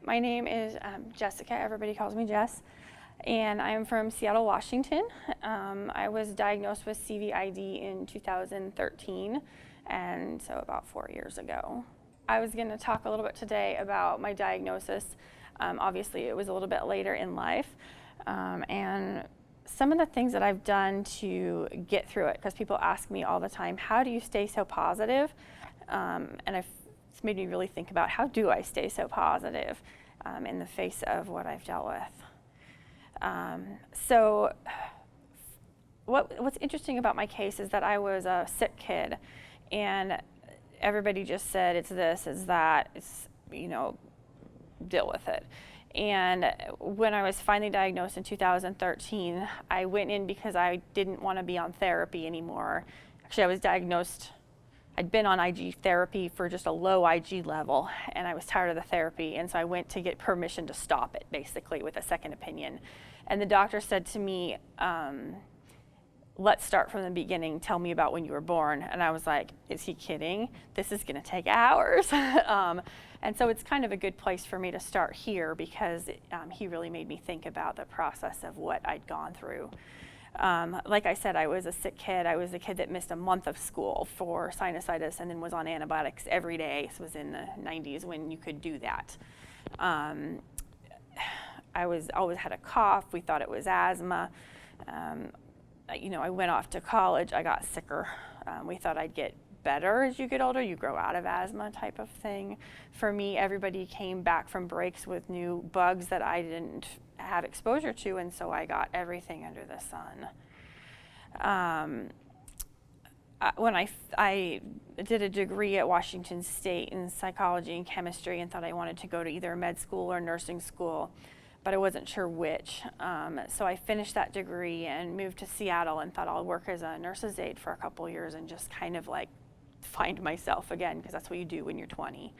My name is Jessica. Everybody calls me Jess. And I am from Seattle, Washington. I was diagnosed with CVID in 2013, and so about 4 years ago. I was going to talk a little bit today about my diagnosis. Obviously, it was a little bit later in life, and some of the things that I've done to get through it, because people ask me all the time, how do you stay so positive? And it's made me really think about, how do I stay so positive in the face of what I've dealt with? So what's interesting about my case is that I was a sick kid, and everybody just said, it's this, it's that, it's, deal with it. And when I was finally diagnosed in 2013, I went in because I didn't want to be on therapy anymore. Actually, I was diagnosed, I'd been on IG therapy for just a low IG level, and I was tired of the therapy, and so I went to get permission to stop it, basically, with a second opinion. And the doctor said to me, let's start from the beginning, tell me about when you were born. And I was like, is he kidding? This is gonna take hours. And so it's kind of a good place for me to start here, because he really made me think about the process of what I'd gone through. Like I said, I was a sick kid. I was a kid that missed a month of school for sinusitis and then was on antibiotics every day. This was in the 90s when you could do that. I always had a cough. We thought it was asthma. I went off to college. I got sicker. We thought I'd get better as you get older. You grow out of asthma type of thing. For me, everybody came back from breaks with new bugs that I didn't have exposure to, and so I got everything under the sun. When I did a degree at Washington State in psychology and chemistry, and thought I wanted to go to either med school or nursing school, but I wasn't sure which. So I finished that degree and moved to Seattle and thought I'll work as a nurse's aide for a couple of years and just kind of like find myself again, because that's what you do when you're 20.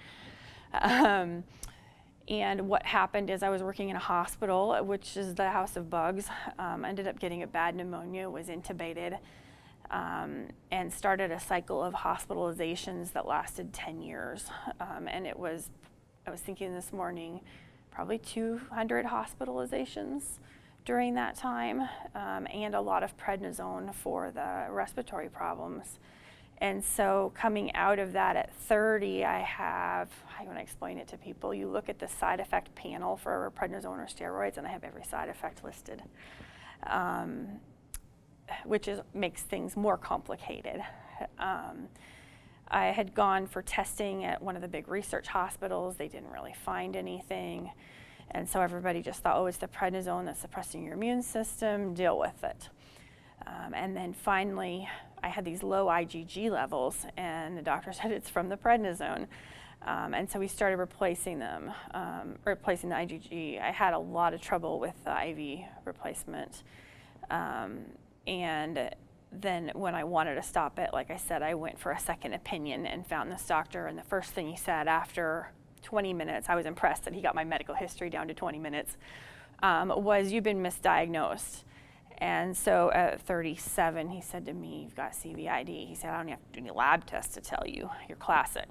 And what happened is I was working in a hospital, which is the house of bugs. Ended up getting a bad pneumonia, was intubated, and started a cycle of hospitalizations that lasted 10 years. And I was thinking this morning, probably 200 hospitalizations during that time, and a lot of prednisone for the respiratory problems. And so coming out of that at 30, how do I explain it to people? You look at the side effect panel for prednisone or steroids, and I have every side effect listed, which makes things more complicated. I had gone for testing at one of the big research hospitals. They didn't really find anything. And so everybody just thought, oh, it's the prednisone that's suppressing your immune system, deal with it. And then finally, I had these low IgG levels, and the doctor said it's from the prednisone. And so we started replacing them, replacing the IgG. I had a lot of trouble with the IV replacement. And then when I wanted to stop it, like I said, I went for a second opinion and found this doctor, and the first thing he said after 20 minutes, I was impressed that he got my medical history down to 20 minutes, was, you've been misdiagnosed. And so at 37, he said to me, you've got CVID. He said, I don't have to do any lab tests to tell you, you're classic.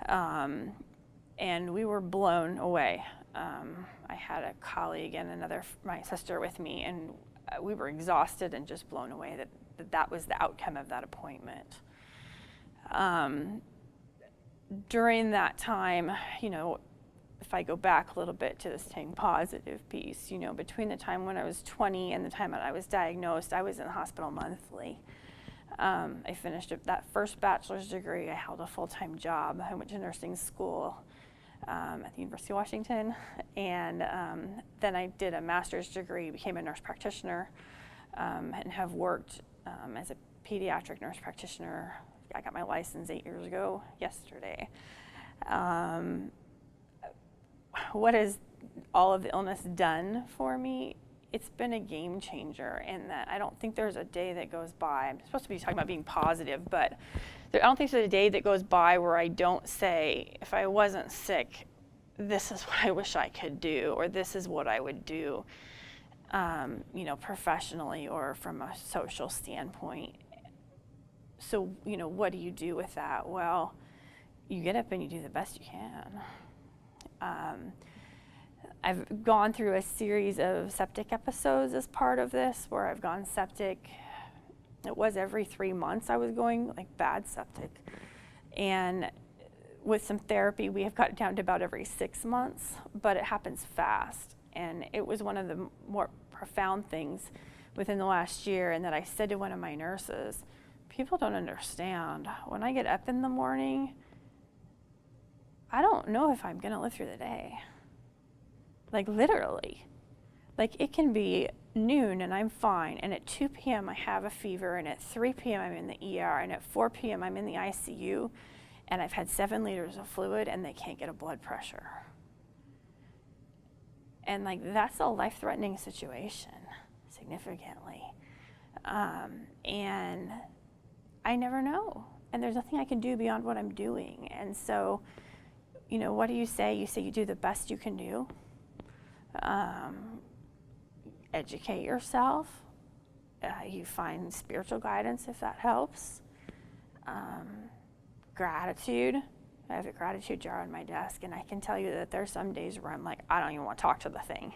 And we were blown away. I had a colleague and my sister with me, and we were exhausted and just blown away that was the outcome of that appointment. During that time, if I go back a little bit to the staying positive piece, between the time when I was 20 and the time that I was diagnosed, I was in the hospital monthly. I finished that first bachelor's degree. I held a full-time job. I went to nursing school at the University of Washington, and then I did a master's degree, became a nurse practitioner, and have worked as a pediatric nurse practitioner. I got my license 8 years ago yesterday. What has all of the illness done for me? It's been a game changer in that I don't think there's a day that goes by. I'm supposed to be talking about being positive, but I don't think there's a day that goes by where I don't say, if I wasn't sick, this is what I wish I could do, or this is what I would do, professionally or from a social standpoint. So, what do you do with that? Well, you get up and you do the best you can. I've gone through a series of septic episodes as part of this, where I've gone septic. It was every 3 months I was going, like bad septic. And with some therapy, we have got it down to about every 6 months, but it happens fast. And it was one of the more profound things within the last year, and that I said to one of my nurses, people don't understand. When I get up in the morning, I don't know if I'm gonna live through the day. Like literally. Like it can be noon and I'm fine, and at 2 p.m. I have a fever, and at 3 p.m. I'm in the ER, and at 4 p.m. I'm in the ICU, and I've had 7 liters of fluid and they can't get a blood pressure. And like that's a life-threatening situation, significantly. And I never know. And there's nothing I can do beyond what I'm doing. And so, you know, what do you say? You say you do the best you can do. Educate yourself. You find spiritual guidance if that helps. Gratitude. I have a gratitude jar on my desk, and I can tell you that there's some days where I'm like, I don't even want to talk to the thing.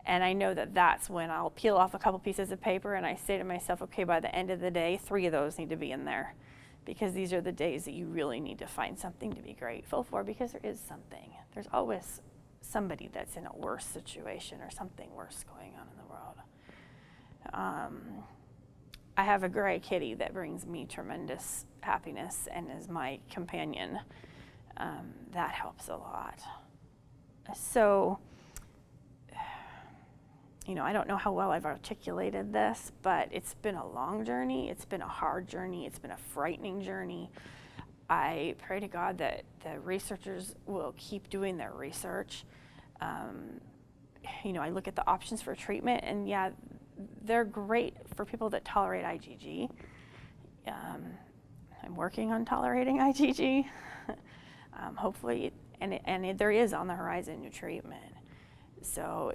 And I know that that's when I'll peel off a couple pieces of paper and I say to myself, okay, by the end of the day, 3 of those need to be in there, because these are the days that you really need to find something to be grateful for, because there is something. There's always somebody that's in a worse situation or something worse going on in the world. I have a gray kitty that brings me tremendous happiness and is my companion. That helps a lot. So, you know, I don't know how well I've articulated this, but it's been a long journey. It's been a hard journey. It's been a frightening journey. I pray to God that the researchers will keep doing their research. You know, I look at the options for treatment, and yeah, they're great for people that tolerate IgG. I'm working on tolerating IgG. Hopefully, and there is on the horizon new treatment. So,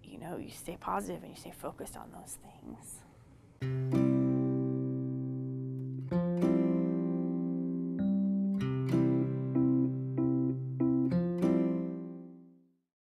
you know, you stay positive and you stay focused on those things.